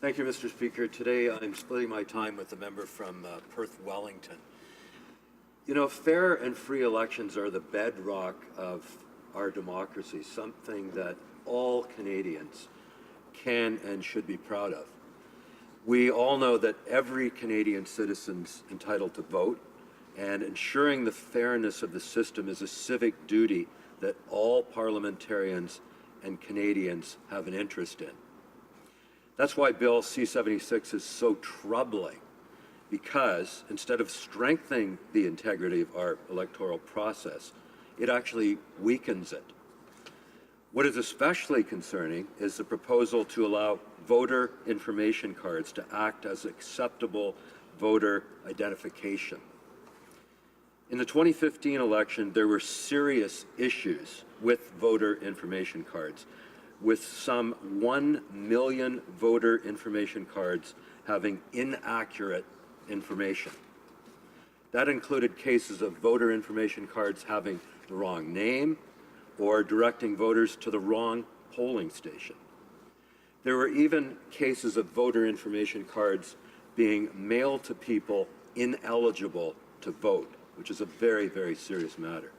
Thank you, Mr. Speaker. Today I'm splitting my time with the member from Perth Wellington. You know, fair and free elections are the bedrock of our democracy, something that all Canadians can and should be proud of. We all know that every Canadian citizen's entitled to vote, and ensuring the fairness of the system is a civic duty that all parliamentarians and Canadians have an interest in. That's why Bill C-76 is so troubling, because instead of strengthening the integrity of our electoral process, it actually weakens it. What is especially concerning is the proposal to allow voter information cards to act as acceptable voter identification. In the 2015 election, there were serious issues with voter information cards, with some 1 million voter information cards having inaccurate information. That included cases of voter information cards having the wrong name or directing voters to the wrong polling station. There were even cases of voter information cards being mailed to people ineligible to vote, which is a very, very serious matter.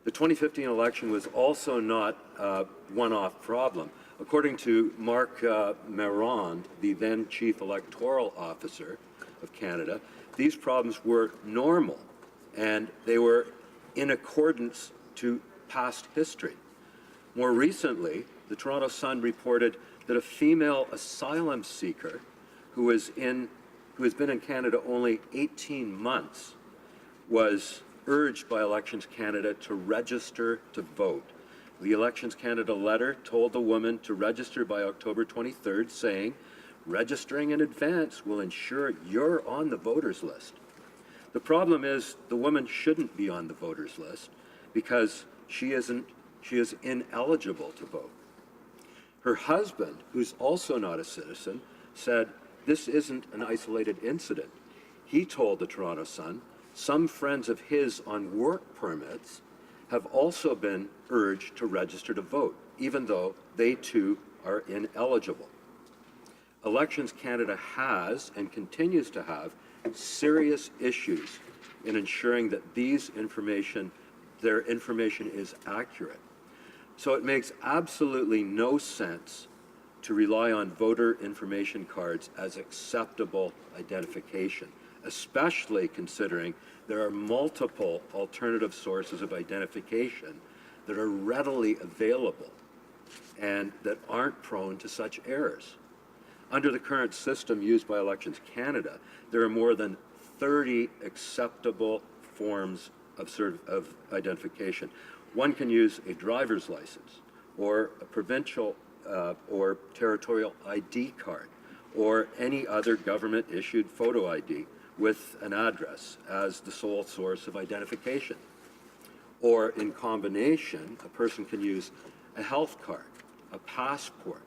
The 2015 election was also not a one-off problem. According to Marc Marand, the then Chief Electoral Officer of Canada, these problems were normal and they were in accordance to past history. More recently, the Toronto Sun reported that a female asylum seeker who has been in Canada only 18 months was urged by Elections Canada to register to vote. The Elections Canada letter told the woman to register by October 23rd, saying, "Registering in advance will ensure you're on the voters list." The problem is the woman shouldn't be on the voters list because she is ineligible to vote. Her husband, who's also not a citizen, said this isn't an isolated incident. He told the Toronto Sun some friends of his on work permits have also been urged to register to vote, even though they too are ineligible. Elections Canada has and continues to have serious issues in ensuring that their information is accurate. So it makes absolutely no sense to rely on voter information cards as acceptable identification, especially considering there are multiple alternative sources of identification that are readily available and that aren't prone to such errors. Under the current system used by Elections Canada, there are more than 30 acceptable forms of identification. One can use a driver's license or a provincial or territorial ID card or any other government-issued photo ID with an address as the sole source of identification. Or in combination, a person can use a health card, a passport,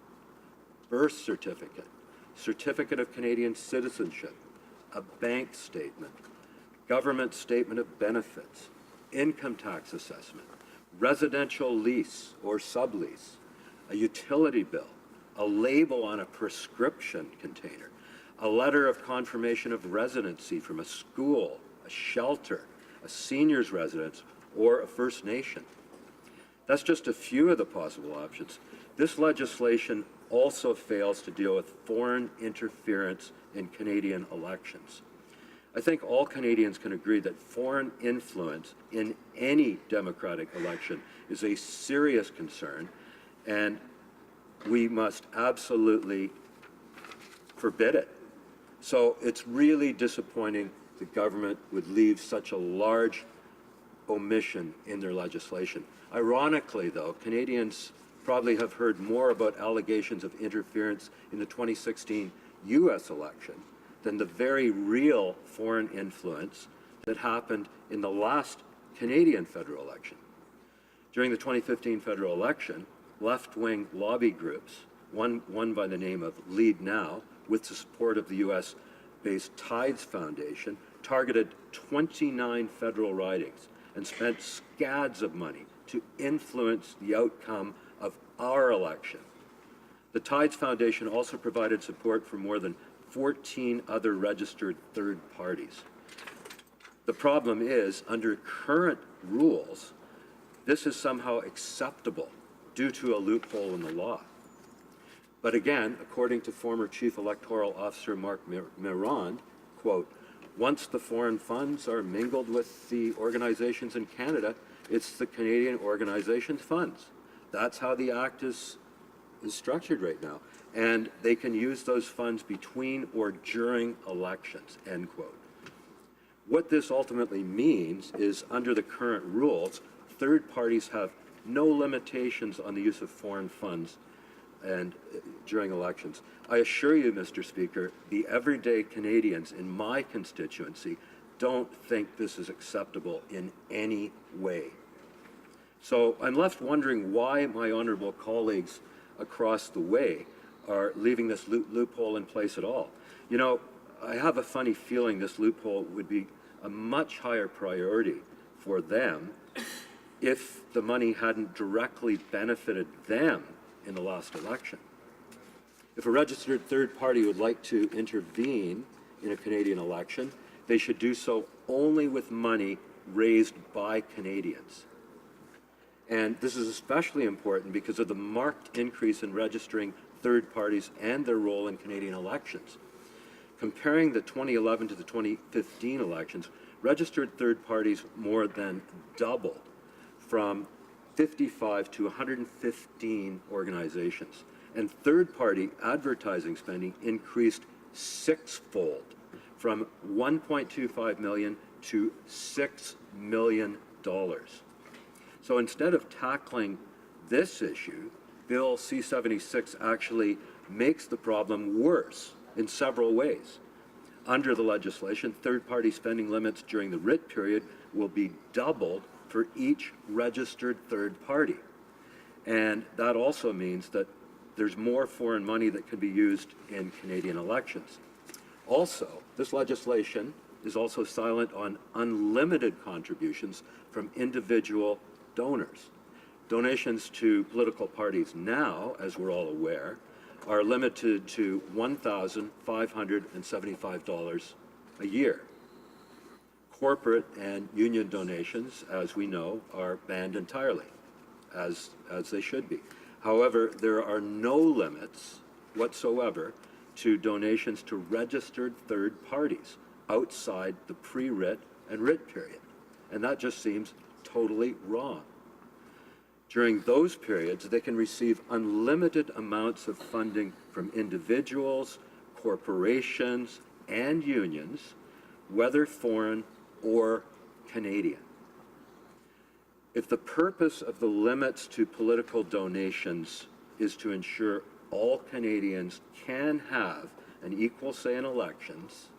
birth certificate, certificate of Canadian citizenship, a bank statement, government statement of benefits, income tax assessment, residential lease or sublease, a utility bill, a label on a prescription container, a letter of confirmation of residency from a school, a shelter, a senior's residence, or a First Nation. That's just a few of the possible options. This legislation also fails to deal with foreign interference in Canadian elections. I think all Canadians can agree that foreign influence in any democratic election is a serious concern, and we must absolutely forbid it. So it's really disappointing the government would leave such a large omission in their legislation. Ironically, though, Canadians probably have heard more about allegations of interference in the 2016 U.S. election than the very real foreign influence that happened in the last Canadian federal election. During the 2015 federal election, left-wing lobby groups, one by the name of Lead Now, with the support of the U.S.-based Tides Foundation, targeted 29 federal ridings and spent scads of money to influence the outcome of our election. The Tides Foundation also provided support for more than 14 other registered third parties. The problem is, under current rules, this is somehow acceptable due to a loophole in the law. But again, according to former Chief Electoral Officer Mark Mirand, quote, once the foreign funds are mingled with the organizations in Canada, it's the Canadian organization's funds. That's how the Act is structured right now. And they can use those funds between or during elections, end quote. What this ultimately means is, under the current rules, third parties have no limitations on the use of foreign funds and during elections. I assure you, Mr. Speaker, the everyday Canadians in my constituency don't think this is acceptable in any way. So I'm left wondering why my honourable colleagues across the way are leaving this loophole in place at all. You know, I have a funny feeling this loophole would be a much higher priority for them if the money hadn't directly benefited them in the last election. If a registered third party would like to intervene in a Canadian election, they should do so only with money raised by Canadians. And this is especially important because of the marked increase in registering third parties and their role in Canadian elections. Comparing the 2011 to the 2015 elections, registered third parties more than doubled from 55 to 115 organizations. And third-party advertising spending increased sixfold, from $1.25 million to $6 million. So instead of tackling this issue, Bill C-76 actually makes the problem worse in several ways. Under the legislation, third-party spending limits during the writ period will be doubled for each registered third party. And that also means that there's more foreign money that can be used in Canadian elections. Also, this legislation is also silent on unlimited contributions from individual donors. Donations to political parties now, as we're all aware, are limited to $1,575 a year. Corporate and union donations, as we know, are banned entirely, as they should be. However, there are no limits whatsoever to donations to registered third parties outside the pre-writ and writ period. And that just seems totally wrong. During those periods, they can receive unlimited amounts of funding from individuals, corporations, and unions, whether foreign or Canadian. If the purpose of the limits to political donations is to ensure all Canadians can have an equal say in elections,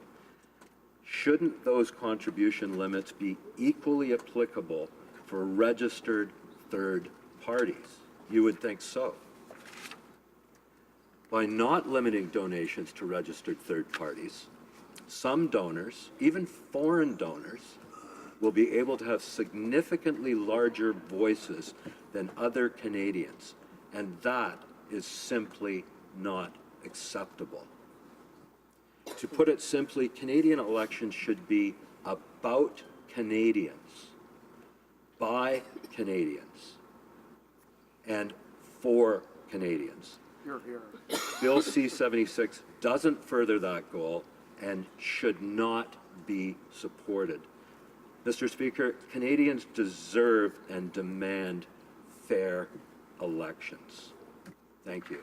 shouldn't those contribution limits be equally applicable for registered third parties? You would think so. By not limiting donations to registered third parties, some donors, even foreign donors, will be able to have significantly larger voices than other Canadians, and that is simply not acceptable. To put it simply, Canadian elections should be about Canadians, by Canadians, and for Canadians. Hear, hear. Bill C-76 doesn't further that goal and should not be supported. Mr. Speaker, Canadians deserve and demand fair elections. Thank you.